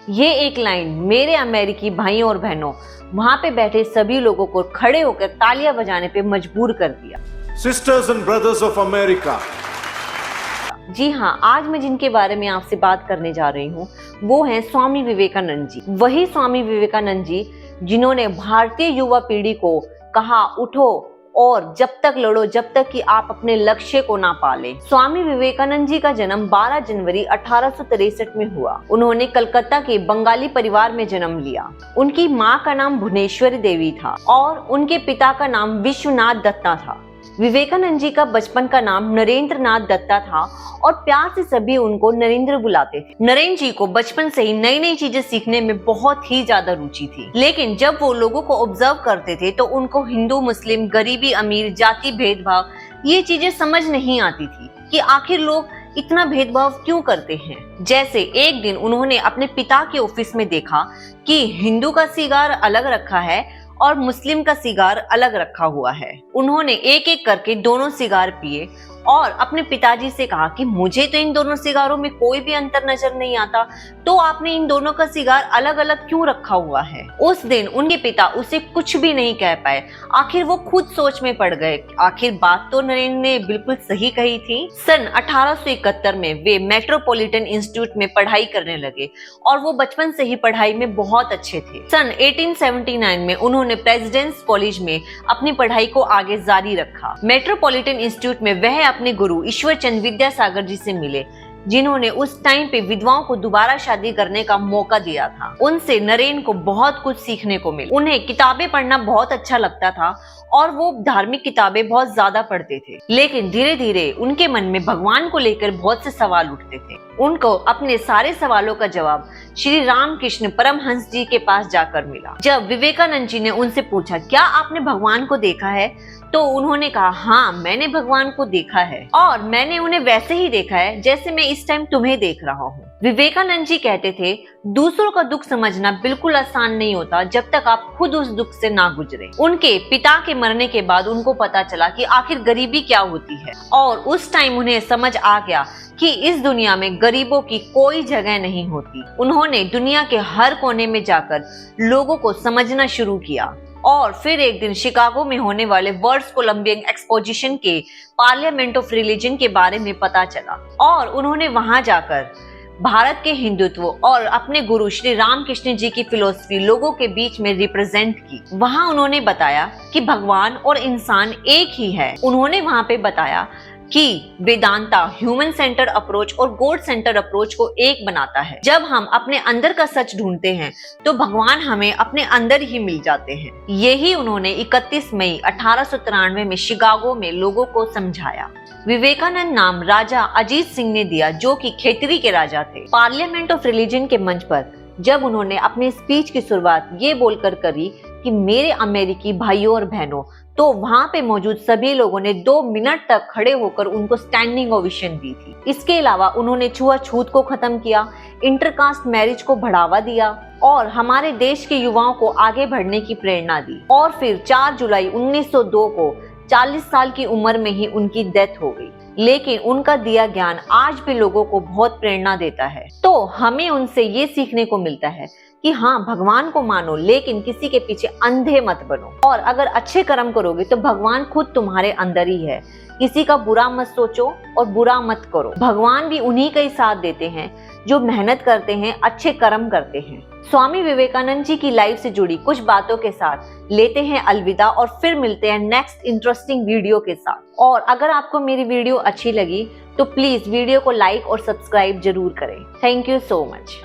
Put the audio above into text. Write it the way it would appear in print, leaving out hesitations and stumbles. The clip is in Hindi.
ये एक लाइन मेरे अमेरिकी भाइयों और बहनों वहां पे बैठे सभी लोगों को खड़े होकर तालियां बजाने पे मजबूर कर दिया। Sisters and brothers of America. जी हाँ, आज मैं जिनके बारे में आपसे बात करने जा रही हूँ वो हैं स्वामी विवेकानंद जी। वही स्वामी विवेकानंद जी जिन्होंने भारतीय युवा पीढ़ी को कहा, उठो और जब तक लड़ो जब तक कि आप अपने लक्ष्य को ना पालें। स्वामी विवेकानंद जी का जन्म 12 जनवरी 1863 में हुआ। उन्होंने कलकत्ता के बंगाली परिवार में जन्म लिया। उनकी माँ का नाम भुवनेश्वरी देवी था और उनके पिता का नाम विश्वनाथ दत्ता था। विवेकानंद जी का बचपन का नाम नरेंद्र नाथ दत्ता था और प्यार से सभी उनको नरेंद्र बुलाते थे। नरेंद्र जी को बचपन से ही नई नई चीजें सीखने में बहुत ही ज्यादा रुचि थी, लेकिन जब वो लोगों को ऑब्जर्व करते थे तो उनको हिंदू मुस्लिम, गरीबी अमीर, जाति भेदभाव ये चीजें समझ नहीं आती थी कि आखिर लोग इतना भेदभाव क्यों करते हैं। जैसे एक दिन उन्होंने अपने पिता के ऑफिस में देखा कि हिंदू का सिगार अलग रखा है और मुस्लिम का सिगार अलग रखा हुआ है। उन्होंने एक एक करके दोनों सिगार पिए और अपने पिताजी से कहा कि मुझे तो इन दोनों सिगारों में कोई भी अंतर नजर नहीं आता, तो आपने इन दोनों का सिगार अलग अलग क्यों रखा हुआ है। उस दिन उनके पिता उसे कुछ भी नहीं कह पाए। आखिर वो खुद सोच में पड़ गए, आखिर बात तो नरेंद्र ने बिल्कुल सही कही थी। सन 1871 में वे मेट्रोपॉलिटन इंस्टीट्यूट में पढ़ाई करने लगे और वो बचपन से ही पढ़ाई में बहुत अच्छे थे। सन 1879 में उन्होंने प्रेसिडेंट्स कॉलेज में अपनी पढ़ाई को आगे जारी रखा। मेट्रोपॉलिटन इंस्टीट्यूट में वह अपने गुरु ईश्वर चंद्र विद्यासागर जी से मिले, जिन्होंने उस टाइम पे विधवाओं को दोबारा शादी करने का मौका दिया था। उनसे नरेंद्र को बहुत कुछ सीखने को मिला। उन्हें किताबें पढ़ना बहुत अच्छा लगता था और वो धार्मिक किताबें बहुत ज्यादा पढ़ते थे, लेकिन धीरे धीरे उनके मन में भगवान को लेकर बहुत से सवाल उठते थे। उनको अपने सारे सवालों का जवाब श्री रामकृष्ण परमहंस जी के पास जाकर मिला। जब विवेकानंद जी ने उनसे पूछा, क्या आपने भगवान को देखा है, तो उन्होंने कहा, हाँ मैंने भगवान को देखा है और मैंने उन्हें वैसे ही देखा है जैसे मैं इस टाइम तुम्हें देख रहा हूँ। विवेकानंद जी कहते थे, दूसरों का दुख समझना बिल्कुल आसान नहीं होता जब तक आप खुद उस दुख से ना गुजरे। उनके पिता के मरने के बाद उनको पता चला कि आखिर गरीबी क्या होती है और उस टाइम उन्हें समझ आ गया कि इस दुनिया में गरीबों की कोई जगह नहीं होती। उन्होंने दुनिया के हर कोने में जाकर लोगों को समझना शुरू किया और फिर एक दिन शिकागो में होने वाले वर्ल्ड कोलंबियन एक्सपोजिशन के पार्लियामेंट ऑफ रिलीजन के बारे में पता चला और उन्होंने वहां जाकर भारत के हिंदुत्व और अपने गुरु श्री रामकृष्ण जी की फिलॉसफी लोगों के बीच में रिप्रेजेंट की। वहां उन्होंने बताया कि भगवान और इंसान एक ही है। उन्होंने वहां पे बताया कि वेदांता ह्यूमन सेंटर अप्रोच और गॉड सेंटर अप्रोच को एक बनाता है। जब हम अपने अंदर का सच ढूंढते हैं तो भगवान हमें अपने अंदर ही मिल जाते हैं। यही उन्होंने 31 मई 1893 में शिकागो में लोगों को समझाया। विवेकानंद नाम राजा अजीत सिंह ने दिया, जो कि खेतरी के राजा थे। पार्लियामेंट ऑफ रिलीजन के मंच पर जब उन्होंने अपनी स्पीच की शुरुआत ये बोलकर करी कि मेरे अमेरिकी भाइयों और बहनों, तो वहां पे मौजूद सभी लोगों ने 2 मिनट तक खड़े होकर उनको स्टैंडिंग ओवेशन दी थी। इसके अलावा उन्होंने छुआछूत को खत्म किया, इंटरकास्ट मैरिज को बढ़ावा दिया और हमारे देश के युवाओं को आगे बढ़ने की प्रेरणा दी। और फिर 4 जुलाई 1902 को 40 साल की उम्र में ही उनकी डेथ हो गई, लेकिन उनका दिया ज्ञान आज भी लोगों को बहुत प्रेरणा देता है। तो हमें उनसे ये सीखने को मिलता है कि हाँ, भगवान को मानो लेकिन किसी के पीछे अंधे मत बनो, और अगर अच्छे कर्म करोगे तो भगवान खुद तुम्हारे अंदर ही है। किसी का बुरा मत सोचो और बुरा मत करो। भगवान भी उन्हीं का ही साथ देते हैं जो मेहनत करते हैं, अच्छे कर्म करते हैं। स्वामी विवेकानंद जी की लाइफ से जुड़ी कुछ बातों के साथ लेते हैं अलविदा और फिर मिलते हैं नेक्स्ट इंटरेस्टिंग वीडियो के साथ। और अगर आपको मेरी वीडियो अच्छी लगी तो प्लीज वीडियो को लाइक और सब्सक्राइब जरूर करें। Thank you so much.